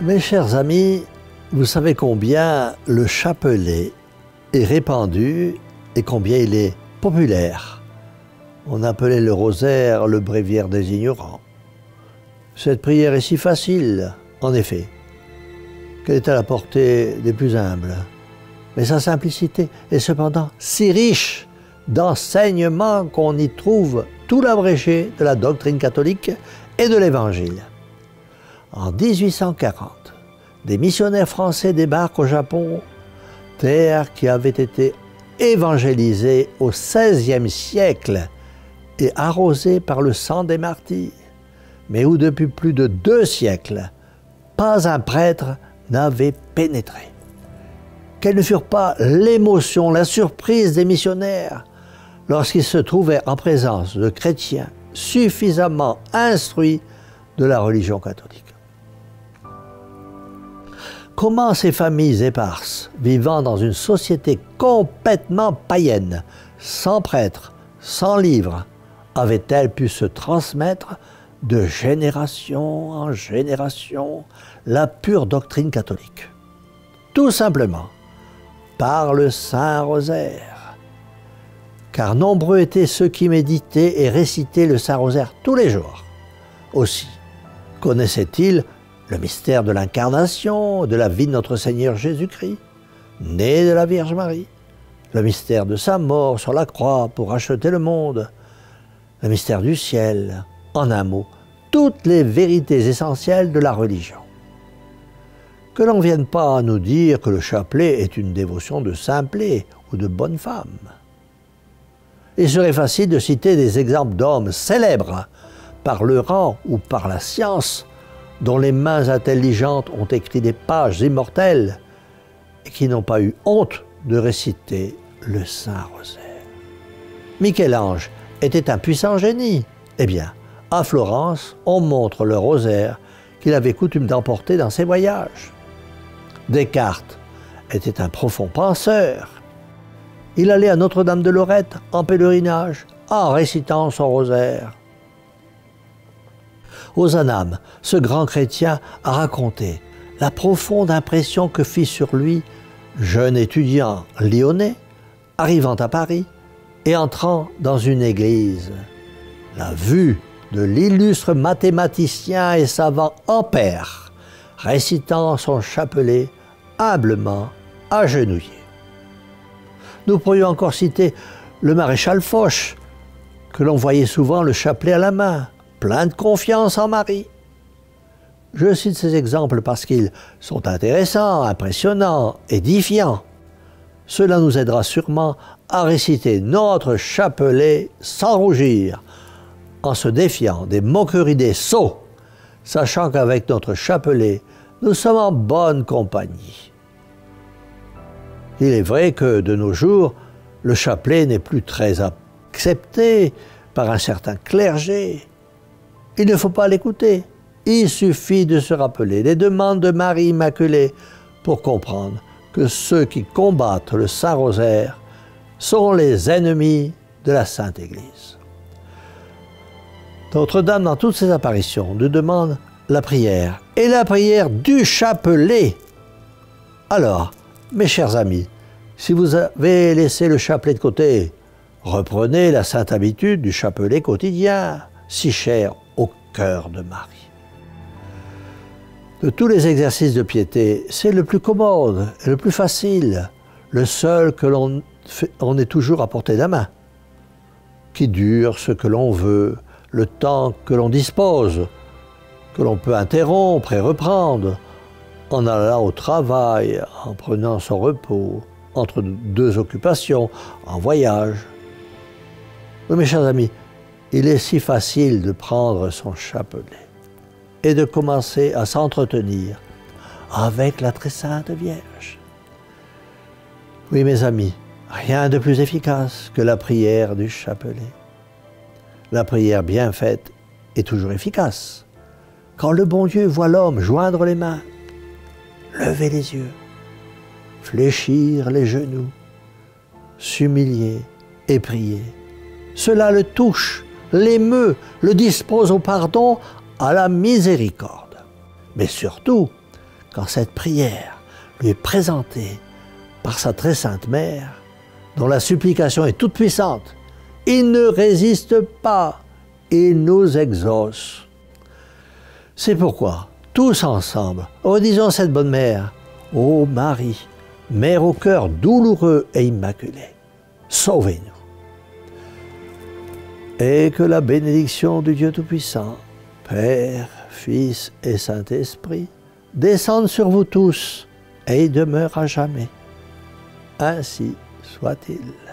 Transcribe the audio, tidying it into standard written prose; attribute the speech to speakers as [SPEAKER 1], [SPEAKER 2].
[SPEAKER 1] Mes chers amis, vous savez combien le chapelet est répandu et combien il est populaire. On appelait le rosaire le bréviaire des ignorants. Cette prière est si facile, en effet, qu'elle est à la portée des plus humbles. Mais sa simplicité est cependant si riche d'enseignements qu'on y trouve tout l'abrégé de la doctrine catholique et de l'Évangile. En 1840, des missionnaires français débarquent au Japon, terre qui avait été évangélisée au XVIe siècle et arrosée par le sang des martyrs, mais où depuis plus de 2 siècles, pas un prêtre n'avait pénétré. Quelle ne furent pas l'émotion, la surprise des missionnaires lorsqu'ils se trouvaient en présence de chrétiens suffisamment instruits de la religion catholique. Comment ces familles éparses, vivant dans une société complètement païenne, sans prêtre, sans livre, avaient-elles pu se transmettre de génération en génération la pure doctrine catholique? Tout simplement par le Saint-Rosaire. Car nombreux étaient ceux qui méditaient et récitaient le Saint-Rosaire tous les jours. Aussi, connaissaient-ils le mystère de l'incarnation, de la vie de notre Seigneur Jésus-Christ, né de la Vierge Marie, le mystère de sa mort sur la croix pour racheter le monde, le mystère du ciel, en un mot, toutes les vérités essentielles de la religion. Que l'on ne vienne pas à nous dire que le chapelet est une dévotion de simplet ou de bonne femme. Il serait facile de citer des exemples d'hommes célèbres par le rang ou par la science, dont les mains intelligentes ont écrit des pages immortelles et qui n'ont pas eu honte de réciter le Saint-Rosaire. Michel-Ange était un puissant génie. Eh bien, à Florence, on montre le rosaire qu'il avait coutume d'emporter dans ses voyages. Descartes était un profond penseur. Il allait à Notre-Dame de Lorette en pèlerinage en récitant son rosaire. Ozanam, ce grand chrétien, a raconté la profonde impression que fit sur lui, jeune étudiant lyonnais, arrivant à Paris et entrant dans une église. La vue de l'illustre mathématicien et savant Ampère, récitant son chapelet humblement agenouillé. Nous pourrions encore citer le maréchal Foch, que l'on voyait souvent le chapelet à la main, plein de confiance en Marie. Je cite ces exemples parce qu'ils sont intéressants, impressionnants, édifiants. Cela nous aidera sûrement à réciter notre chapelet sans rougir, en se défiant des moqueries des sots, sachant qu'avec notre chapelet, nous sommes en bonne compagnie. Il est vrai que de nos jours, le chapelet n'est plus très accepté par un certain clergé. Il ne faut pas l'écouter. Il suffit de se rappeler les demandes de Marie Immaculée pour comprendre que ceux qui combattent le Saint-Rosaire sont les ennemis de la Sainte Église. Notre-Dame, dans toutes ses apparitions, nous demande la prière, et la prière du chapelet. Alors, mes chers amis, si vous avez laissé le chapelet de côté, reprenez la sainte habitude du chapelet quotidien, si cher au cœur de Marie. De tous les exercices de piété, c'est le plus commode et le plus facile, le seul que l'on est toujours à portée de la main, qui dure ce que l'on veut, le temps que l'on dispose, que l'on peut interrompre et reprendre, en allant au travail, en prenant son repos, entre 2 occupations, en voyage. Oui, mes chers amis, il est si facile de prendre son chapelet et de commencer à s'entretenir avec la très sainte Vierge. Oui, mes amis, rien de plus efficace que la prière du chapelet. La prière bien faite est toujours efficace. Quand le bon Dieu voit l'homme joindre les mains, lever les yeux, fléchir les genoux, s'humilier et prier, cela le touche, l'émeut, le dispose au pardon, à la miséricorde. Mais surtout, quand cette prière lui est présentée par sa très sainte mère, dont la supplication est toute puissante, il ne résiste pas, il nous exauce. C'est pourquoi, tous ensemble, redisons cette bonne mère: Ô Marie, mère au cœur douloureux et immaculé, sauvez-nous. Et que la bénédiction du Dieu Tout-Puissant, Père, Fils et Saint-Esprit, descende sur vous tous et y demeure à jamais. Ainsi soit-il.